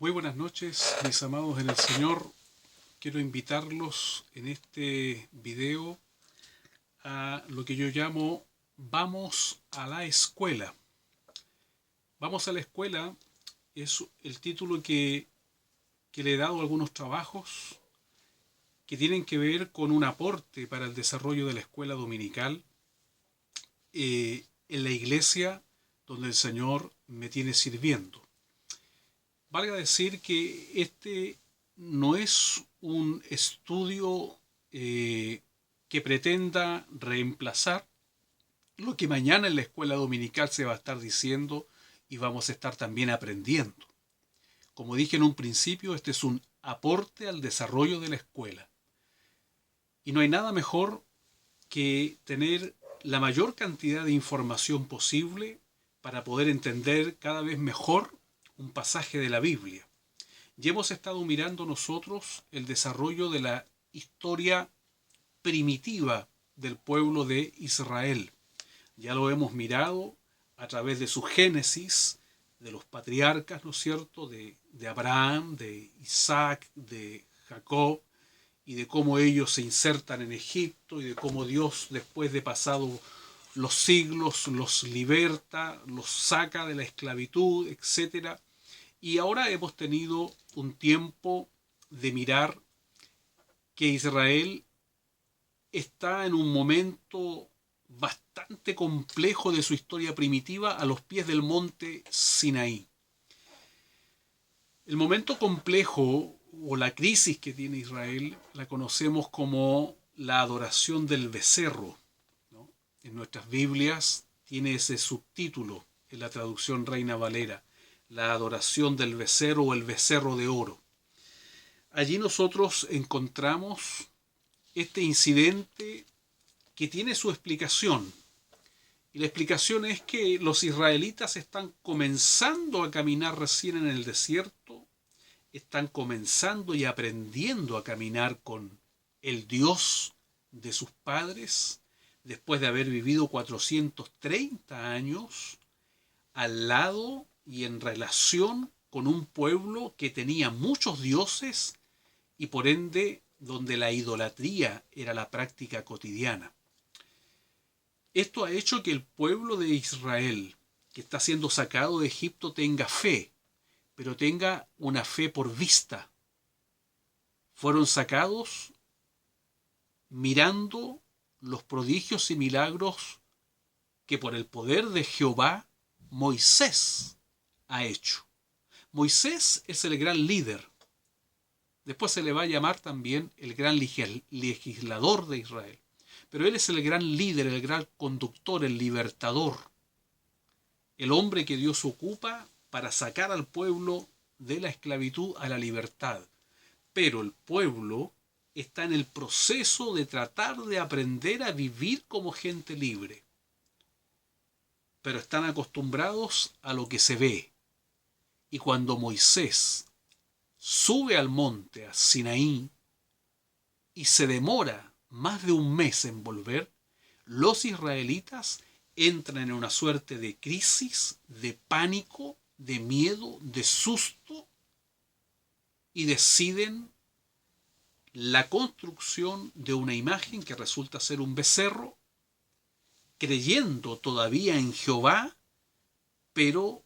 Muy buenas noches, mis amados en el Señor. Quiero invitarlos en este video a lo que yo llamo Vamos a la escuela. Vamos a la escuela es el título que le he dado a algunos trabajos que tienen que ver con un aporte para el desarrollo de la escuela dominical en la iglesia donde el Señor me tiene sirviendo. Valga decir que este no es un estudio que pretenda reemplazar lo que mañana en la escuela dominical se va a estar diciendo y vamos a estar también aprendiendo. Como dije en un principio, este es un aporte al desarrollo de la escuela. Y no hay nada mejor que tener la mayor cantidad de información posible para poder entender cada vez mejor un pasaje de la Biblia. Y hemos estado mirando nosotros el desarrollo de la historia primitiva del pueblo de Israel. Ya lo hemos mirado a través de su génesis, de los patriarcas, ¿no es cierto?, de Abraham, de Isaac, de Jacob, y de cómo ellos se insertan en Egipto, y de cómo Dios, después de pasado los siglos, los liberta, los saca de la esclavitud, etc. Y ahora hemos tenido un tiempo de mirar que Israel está en un momento bastante complejo de su historia primitiva a los pies del monte Sinaí. El momento complejo o la crisis que tiene Israel la conocemos como la adoración del becerro, ¿no? En nuestras Biblias tiene ese subtítulo en la traducción Reina Valera, la adoración del becerro o el becerro de oro. Allí nosotros encontramos este incidente que tiene su explicación. Y la explicación es que los israelitas están comenzando a caminar recién en el desierto, están comenzando y aprendiendo a caminar con el Dios de sus padres, después de haber vivido 430 años al lado y en relación con un pueblo que tenía muchos dioses y por ende donde la idolatría era la práctica cotidiana. Esto ha hecho que el pueblo de Israel, que está siendo sacado de Egipto, tenga fe, pero tenga una fe por vista. Fueron sacados mirando los prodigios y milagros que por el poder de Jehová Moisés ha hecho. Moisés es el gran líder. Después se le va a llamar también el gran legislador de Israel. Pero él es el gran líder, el gran conductor, el libertador. El hombre que Dios ocupa para sacar al pueblo de la esclavitud a la libertad. Pero el pueblo está en el proceso de tratar de aprender a vivir como gente libre. Pero están acostumbrados a lo que se ve. Y cuando Moisés sube al monte, a Sinaí, y se demora más de un mes en volver, los israelitas entran en una suerte de crisis, de pánico, de miedo, de susto, y deciden la construcción de una imagen que resulta ser un becerro, creyendo todavía en Jehová, pero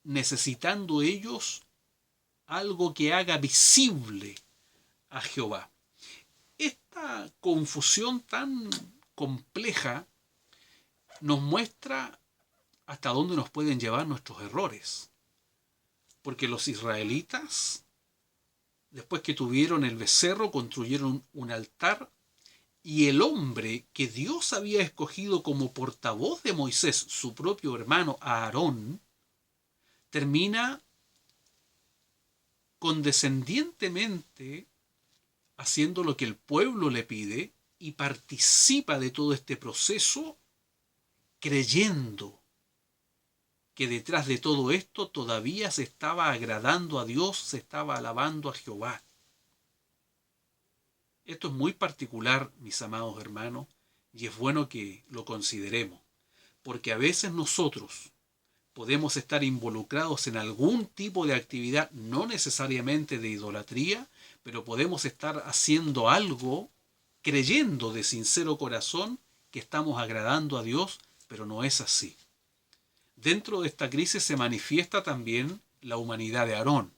necesitando ellos algo que haga visible a Jehová. Esta confusión tan compleja nos muestra hasta dónde nos pueden llevar nuestros errores. Porque los israelitas, después que tuvieron el becerro, construyeron un altar y el hombre que Dios había escogido como portavoz de Moisés, su propio hermano Aarón, termina condescendientemente haciendo lo que el pueblo le pide y participa de todo este proceso creyendo que detrás de todo esto todavía se estaba agradando a Dios, se estaba alabando a Jehová. Esto es muy particular, mis amados hermanos, y es bueno que lo consideremos, porque a veces nosotros podemos estar involucrados en algún tipo de actividad, no necesariamente de idolatría, pero podemos estar haciendo algo creyendo de sincero corazón que estamos agradando a Dios, pero no es así. Dentro de esta crisis se manifiesta también la humanidad de Aarón.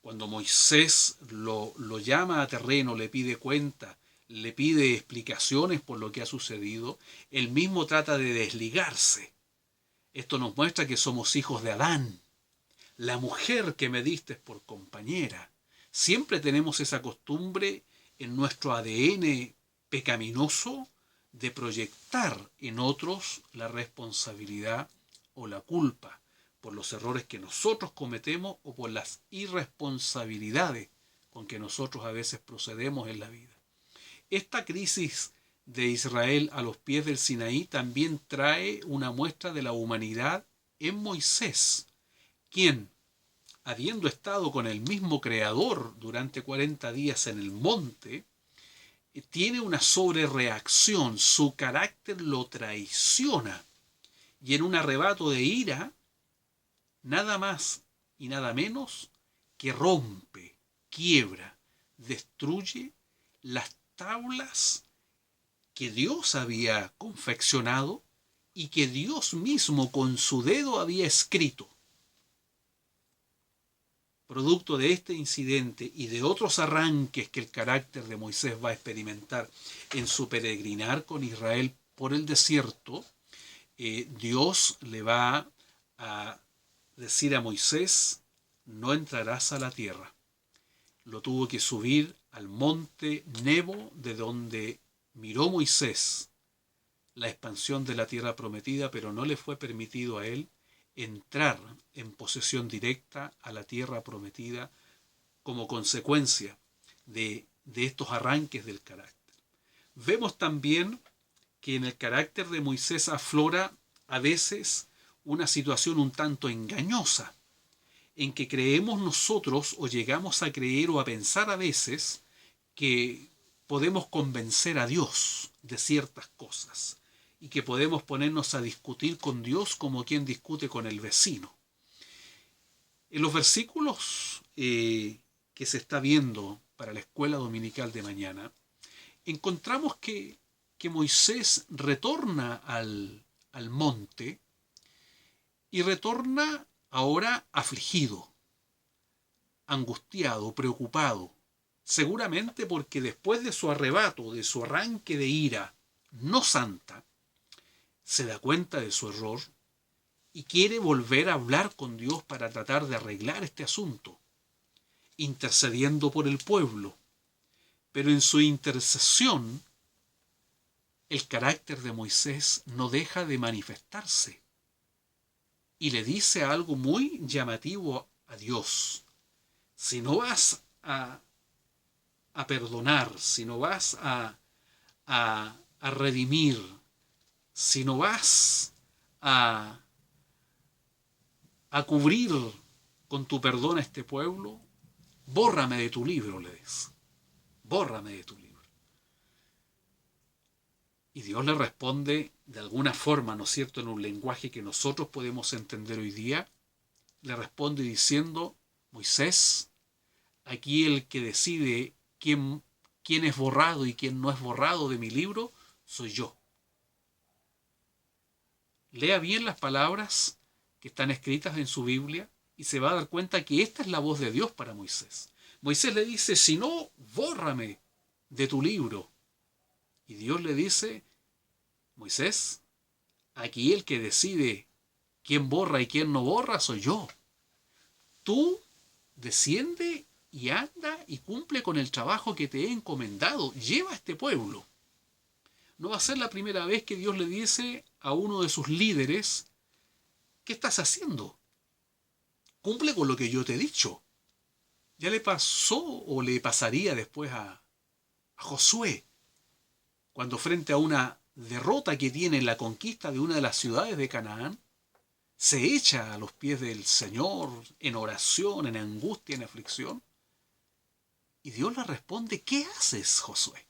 Cuando Moisés lo llama a terreno, le pide cuenta, le pide explicaciones por lo que ha sucedido, él mismo trata de desligarse. Esto nos muestra que somos hijos de Adán, la mujer que me diste por compañera. Siempre tenemos esa costumbre en nuestro ADN pecaminoso de proyectar en otros la responsabilidad o la culpa por los errores que nosotros cometemos o por las irresponsabilidades con que nosotros a veces procedemos en la vida. Esta crisis de Israel a los pies del Sinaí también trae una muestra de la humanidad en Moisés, quien, habiendo estado con el mismo Creador durante 40 días en el monte, tiene una sobrereacción, su carácter lo traiciona, y en un arrebato de ira, nada más y nada menos que rompe, quiebra, destruye las tablas que Dios había confeccionado y que Dios mismo con su dedo había escrito. Producto de este incidente y de otros arranques que el carácter de Moisés va a experimentar en su peregrinar con Israel por el desierto, Dios le va a decir a Moisés: no entrarás a la tierra. Lo tuvo que subir al monte Nebo, de donde miró Moisés la expansión de la tierra prometida, pero no le fue permitido a él entrar en posesión directa a la tierra prometida como consecuencia de estos arranques del carácter. Vemos también que en el carácter de Moisés aflora a veces una situación un tanto engañosa, en que creemos nosotros o llegamos a creer o a pensar a veces que podemos convencer a Dios de ciertas cosas y que podemos ponernos a discutir con Dios como quien discute con el vecino. En los versículos que se está viendo para la escuela dominical de mañana, encontramos que Moisés retorna al monte y retorna ahora afligido, angustiado, preocupado, seguramente porque después de su arrebato, de su arranque de ira no santa, se da cuenta de su error y quiere volver a hablar con Dios para tratar de arreglar este asunto, intercediendo por el pueblo. Pero en su intercesión, el carácter de Moisés no deja de manifestarse y le dice algo muy llamativo a Dios: si no vas a perdonar, si no vas a redimir, si no vas a cubrir con tu perdón a este pueblo, bórrame de tu libro, le dice. Bórrame de tu libro. Y Dios le responde de alguna forma, ¿no es cierto?, en un lenguaje que nosotros podemos entender hoy día, le responde diciendo: Moisés, aquí el que decide quién es borrado y quién no es borrado de mi libro, soy yo. Lea bien las palabras que están escritas en su Biblia y se va a dar cuenta que esta es la voz de Dios para Moisés. Moisés le dice: si no, bórrame de tu libro. Y Dios le dice: Moisés, aquí el que decide quién borra y quién no borra soy yo. Tú desciende y anda y cumple con el trabajo que te he encomendado. Lleva a este pueblo. No va a ser la primera vez que Dios le dice a uno de sus líderes: ¿qué estás haciendo? Cumple con lo que yo te he dicho. Ya le pasó o le pasaría después a Josué, cuando frente a una derrota que tiene en la conquista de una de las ciudades de Canaán, se echa a los pies del Señor en oración, en angustia, en aflicción. Y Dios le responde: ¿qué haces, Josué?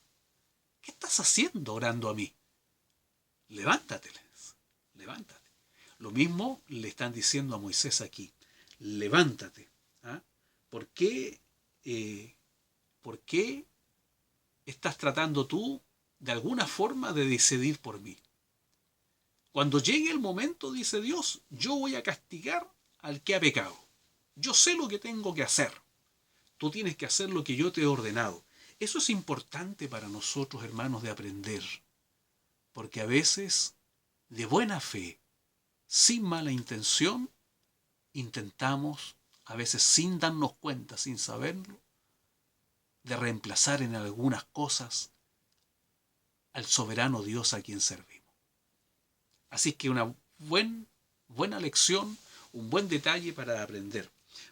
¿Qué estás haciendo orando a mí? Levántate, levántate. Lo mismo le están diciendo a Moisés aquí. Levántate. ¿Ah? ¿Por qué, ¿Por qué estás tratando tú de alguna forma de decidir por mí? Cuando llegue el momento, dice Dios, yo voy a castigar al que ha pecado. Yo sé lo que tengo que hacer. Tú tienes que hacer lo que yo te he ordenado. Eso es importante para nosotros, hermanos, de aprender. Porque a veces, de buena fe, sin mala intención, intentamos, a veces sin darnos cuenta, sin saberlo, de reemplazar en algunas cosas al soberano Dios a quien servimos. Así que una buena lección, un buen detalle para aprender.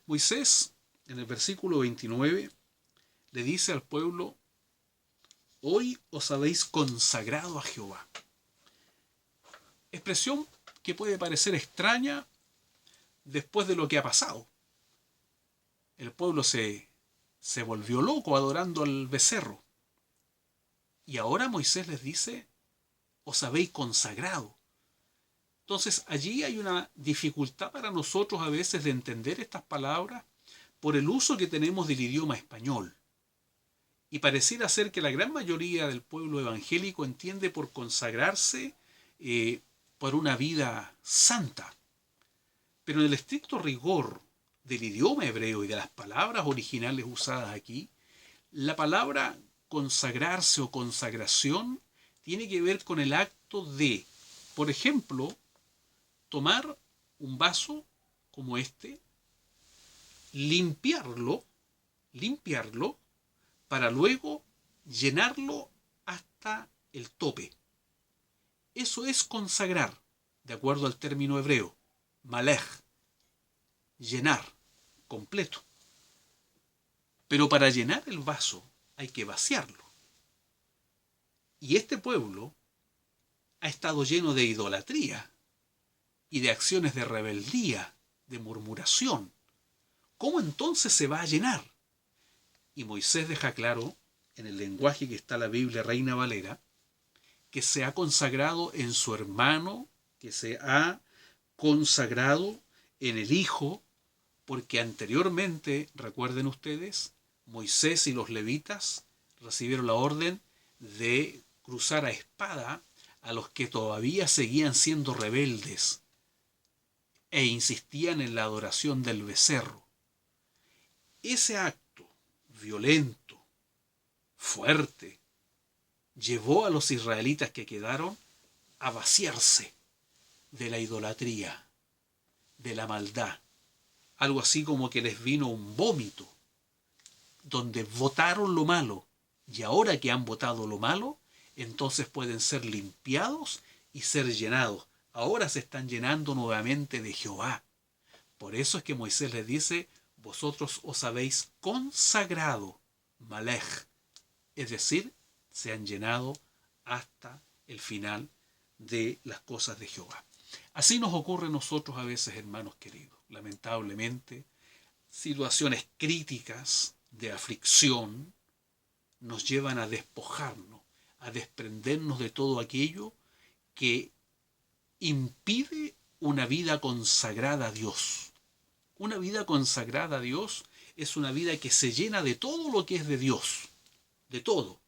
Moisés, en el versículo 29, le dice al pueblo, hoy os habéis consagrado a Jehová. Expresión que puede parecer extraña después de lo que ha pasado. El pueblo se volvió loco adorando al becerro. Y ahora Moisés les dice, os habéis consagrado. Entonces allí hay una dificultad para nosotros a veces de entender estas palabras por el uso que tenemos del idioma español. Y pareciera ser que la gran mayoría del pueblo evangélico entiende por consagrarse por una vida santa. Pero en el estricto rigor del idioma hebreo y de las palabras originales usadas aquí, la palabra consagrarse o consagración tiene que ver con el acto de, por ejemplo, tomar un vaso como este, limpiarlo, para luego llenarlo hasta el tope. Eso es consagrar, de acuerdo al término hebreo, malej, llenar, completo. Pero para llenar el vaso hay que vaciarlo. Y este pueblo ha estado lleno de idolatría y de acciones de rebeldía, de murmuración. ¿Cómo entonces se va a llenar? Y Moisés deja claro, en el lenguaje que está la Biblia Reina Valera, que se ha consagrado en su hermano, que se ha consagrado en el Hijo, porque anteriormente, recuerden ustedes, Moisés y los levitas recibieron la orden de cruzar a espada a los que todavía seguían siendo rebeldes e insistían en la adoración del becerro. Ese acto violento, fuerte, llevó a los israelitas que quedaron a vaciarse de la idolatría, de la maldad. Algo así como que les vino un vómito, donde votaron lo malo, y ahora que han votado lo malo, entonces pueden ser limpiados y ser llenados. Ahora se están llenando nuevamente de Jehová. Por eso es que Moisés les dice, vosotros os habéis consagrado, malej, es decir, se han llenado hasta el final de las cosas de Jehová. Así nos ocurre a nosotros a veces, hermanos queridos. Lamentablemente, situaciones críticas de aflicción nos llevan a despojarnos, a desprendernos de todo aquello que impide una vida consagrada a Dios. Una vida consagrada a Dios es una vida que se llena de todo lo que es de Dios, de todo.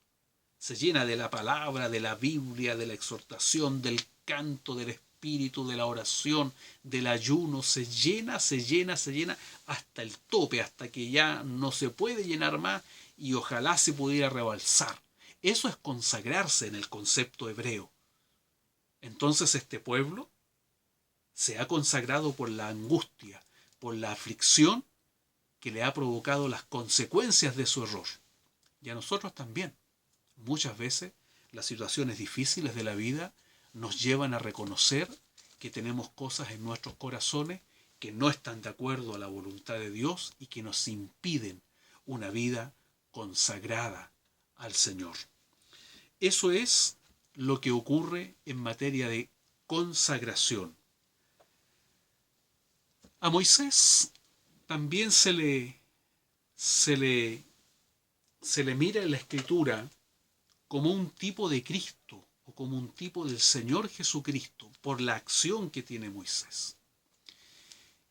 Se llena de la palabra, de la Biblia, de la exhortación, del canto, del espíritu, de la oración, del ayuno. Se llena hasta el tope, hasta que ya no se puede llenar más y ojalá se pudiera rebalsar. Eso es consagrarse en el concepto hebreo. Entonces este pueblo se ha consagrado por la angustia, por la aflicción que le ha provocado las consecuencias de su error. Y a nosotros también. Muchas veces las situaciones difíciles de la vida nos llevan a reconocer que tenemos cosas en nuestros corazones que no están de acuerdo a la voluntad de Dios y que nos impiden una vida consagrada al Señor. Eso es lo que ocurre en materia de consagración. A Moisés también se le mira en la Escritura como un tipo de Cristo o como un tipo del Señor Jesucristo por la acción que tiene Moisés.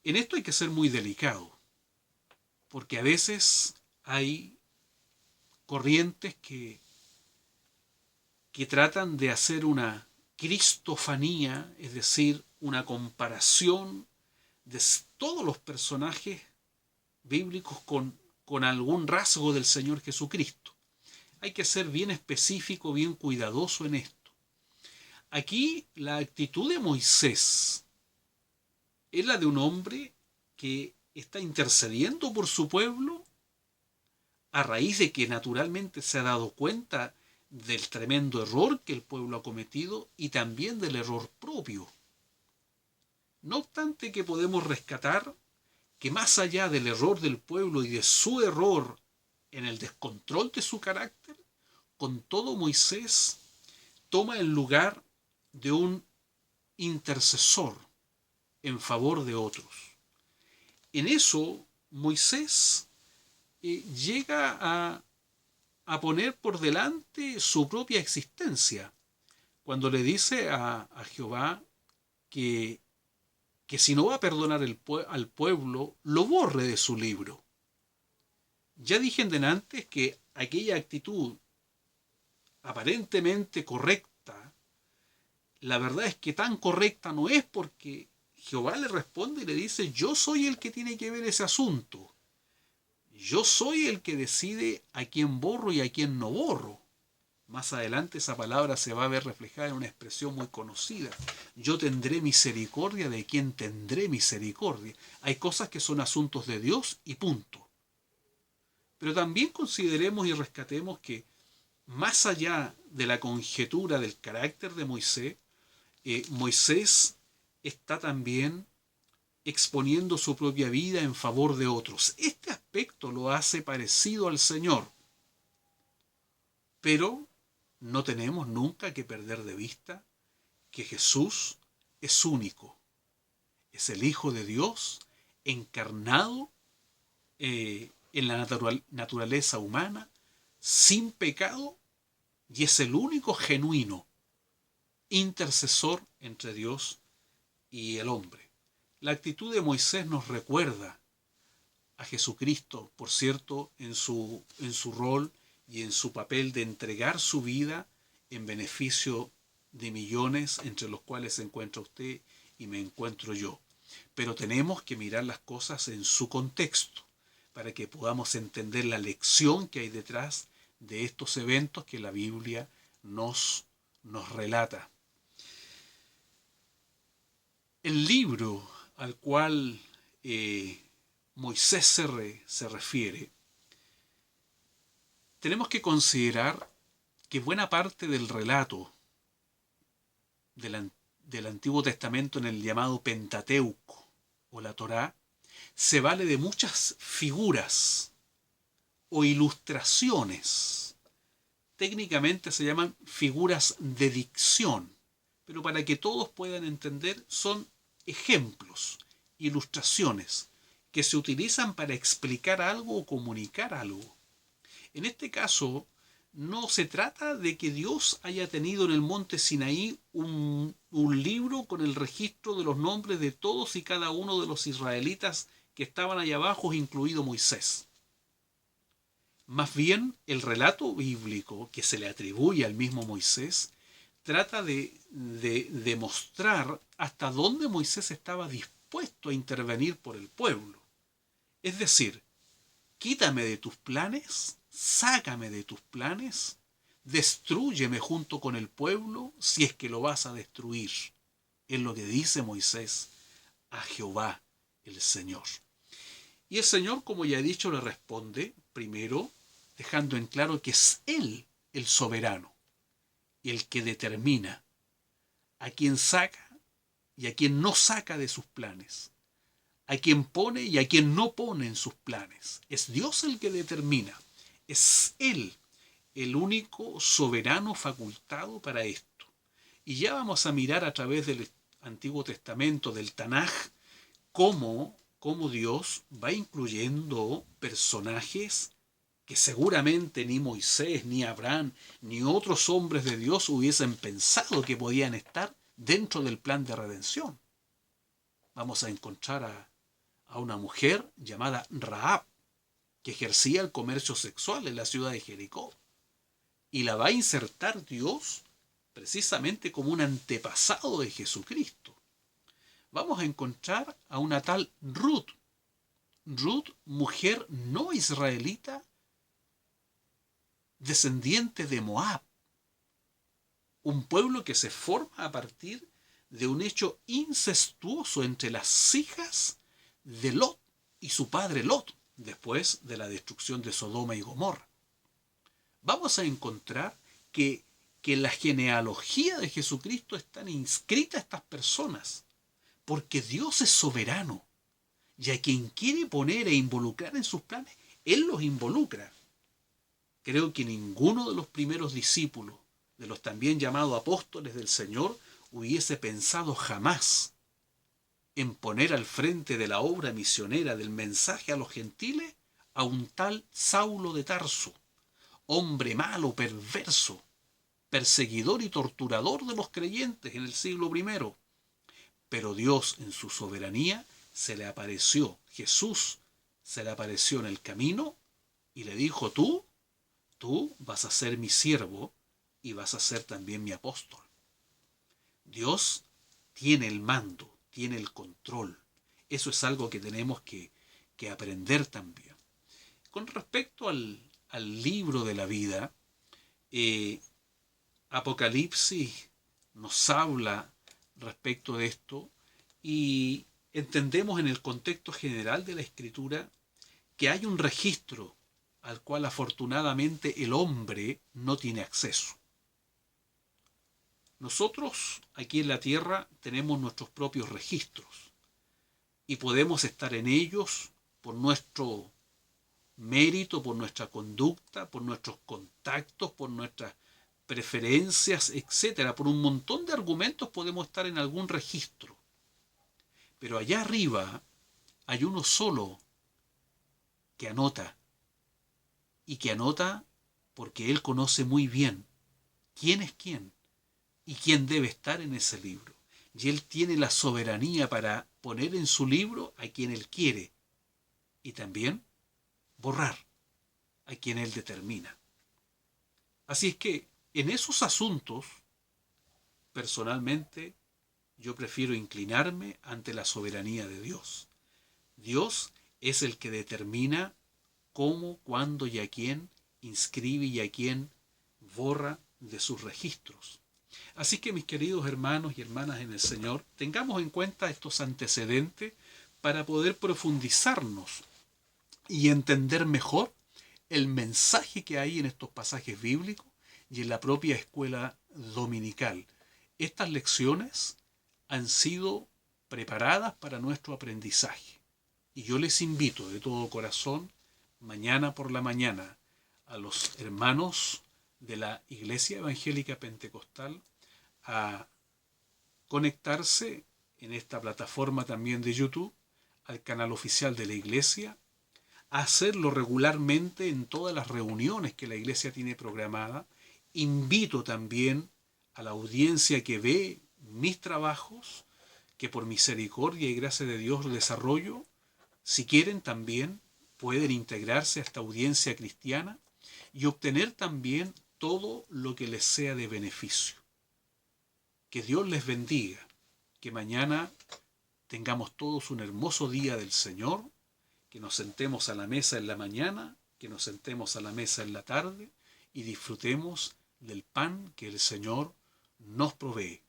En esto hay que ser muy delicado, porque a veces hay corrientes que tratan de hacer una cristofanía, es decir, una comparación de todos los personajes bíblicos con algún rasgo del Señor Jesucristo. Hay que ser bien específico, bien cuidadoso en esto. Aquí la actitud de Moisés es la de un hombre que está intercediendo por su pueblo a raíz de que naturalmente se ha dado cuenta del tremendo error que el pueblo ha cometido y también del error propio. No obstante que podemos rescatar que más allá del error del pueblo y de su error en el descontrol de su carácter, con todo Moisés toma el lugar de un intercesor en favor de otros. En eso Moisés llega a poner por delante su propia existencia, cuando le dice a Jehová que si no va a perdonar al pueblo, lo borre de su libro. Ya dije en delante que aquella actitud aparentemente correcta, la verdad es que tan correcta no es, porque Jehová le responde y le dice: yo soy el que tiene que ver ese asunto. Yo soy el que decide a quién borro y a quién no borro. Más adelante esa palabra se va a ver reflejada en una expresión muy conocida. Yo tendré misericordia de quien tendré misericordia. Hay cosas que son asuntos de Dios y punto. Pero también consideremos y rescatemos que más allá de la conjetura del carácter de Moisés, Moisés está también exponiendo su propia vida en favor de otros. Este aspecto lo hace parecido al Señor. Pero no tenemos nunca que perder de vista que Jesús es único. Es el Hijo de Dios encarnado en la naturaleza humana, sin pecado, y es el único genuino intercesor entre Dios y el hombre. La actitud de Moisés nos recuerda a Jesucristo, por cierto, en su rol y en su papel de entregar su vida en beneficio de millones, entre los cuales se encuentra usted y me encuentro yo. Pero tenemos que mirar las cosas en su contexto, para que podamos entender la lección que hay detrás de estos eventos que la Biblia nos relata. El libro al cual Moisés se refiere, tenemos que considerar que buena parte del relato del Antiguo Testamento en el llamado Pentateuco o la Torá se vale de muchas figuras o ilustraciones. Técnicamente se llaman figuras de dicción, pero para que todos puedan entender son ejemplos, ilustraciones que se utilizan para explicar algo o comunicar algo. En este caso, no se trata de que Dios haya tenido en el monte Sinaí un libro con el registro de los nombres de todos y cada uno de los israelitas que estaban allá abajo, incluido Moisés. Más bien, el relato bíblico que se le atribuye al mismo Moisés trata de demostrar hasta dónde Moisés estaba dispuesto a intervenir por el pueblo. Es decir, quítame de tus planes, sácame de tus planes, destrúyeme junto con el pueblo si es que lo vas a destruir. Es lo que dice Moisés a Jehová, el Señor. Y el Señor, como ya he dicho, le responde primero dejando en claro que es Él el soberano, el que determina a quién saca y a quién no saca de sus planes, a quién pone y a quién no pone en sus planes. Es Dios el que determina, es Él el único soberano facultado para esto. Y ya vamos a mirar a través del Antiguo Testamento, del Tanaj, cómo Dios va incluyendo personajes que seguramente ni Moisés, ni Abraham, ni otros hombres de Dios hubiesen pensado que podían estar dentro del plan de redención. Vamos a encontrar a una mujer llamada Rahab, que ejercía el comercio sexual en la ciudad de Jericó. Y la va a insertar Dios precisamente como un antepasado de Jesucristo. Vamos a encontrar a una tal Ruth. Ruth, mujer no israelita, descendiente de Moab. Un pueblo que se forma a partir de un hecho incestuoso entre las hijas de Lot y su padre Lot, después de la destrucción de Sodoma y Gomorra. Vamos a encontrar que en la genealogía de Jesucristo están inscritas estas personas, porque Dios es soberano, y a quien quiere poner e involucrar en sus planes, Él los involucra. Creo que ninguno de los primeros discípulos, de los también llamados apóstoles del Señor, hubiese pensado jamás en poner al frente de la obra misionera del mensaje a los gentiles a un tal Saulo de Tarso, hombre malo, perverso, perseguidor y torturador de los creyentes en el siglo I. Pero Dios, en su soberanía, se le apareció, Jesús se le apareció en el camino y le dijo: tú vas a ser mi siervo y vas a ser también mi apóstol. Dios tiene el mando, tiene el control. Eso es algo que tenemos que aprender también. Con respecto al libro de la vida, Apocalipsis nos habla respecto de esto y entendemos en el contexto general de la Escritura que hay un registro al cual afortunadamente el hombre no tiene acceso. Nosotros aquí en la tierra tenemos nuestros propios registros y podemos estar en ellos por nuestro mérito, por nuestra conducta, por nuestros contactos, por nuestras preferencias, etcétera. Por un montón de argumentos podemos estar en algún registro. Pero allá arriba hay uno solo que anota, y que anota porque él conoce muy bien quién es quién y quién debe estar en ese libro. Y él tiene la soberanía para poner en su libro a quien él quiere y también borrar a quien él determina. Así es que en esos asuntos, personalmente, yo prefiero inclinarme ante la soberanía de Dios. Dios es el que determina cómo, cuándo y a quién inscribe y a quién borra de sus registros. Así que, mis queridos hermanos y hermanas en el Señor, tengamos en cuenta estos antecedentes para poder profundizarnos y entender mejor el mensaje que hay en estos pasajes bíblicos y en la propia escuela dominical. Estas lecciones han sido preparadas para nuestro aprendizaje. Y yo les invito de todo corazón, mañana por la mañana, a los hermanos de la Iglesia Evangélica Pentecostal a conectarse en esta plataforma también de YouTube, al canal oficial de la Iglesia, a hacerlo regularmente en todas las reuniones que la Iglesia tiene programada. Invito también a la audiencia que ve mis trabajos, que por misericordia y gracia de Dios los desarrollo. Si quieren también pueden integrarse a esta audiencia cristiana y obtener también todo lo que les sea de beneficio. Que Dios les bendiga, que mañana tengamos todos un hermoso día del Señor, que nos sentemos a la mesa en la mañana, que nos sentemos a la mesa en la tarde y disfrutemos del pan que el Señor nos provee.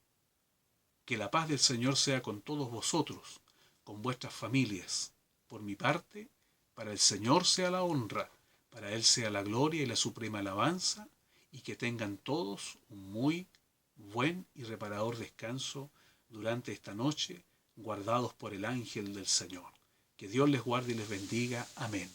Que la paz del Señor sea con todos vosotros, con vuestras familias. Por mi parte, para el Señor sea la honra, para Él sea la gloria y la suprema alabanza, y que tengan todos un muy buen y reparador descanso durante esta noche, guardados por el ángel del Señor. Que Dios les guarde y les bendiga. Amén.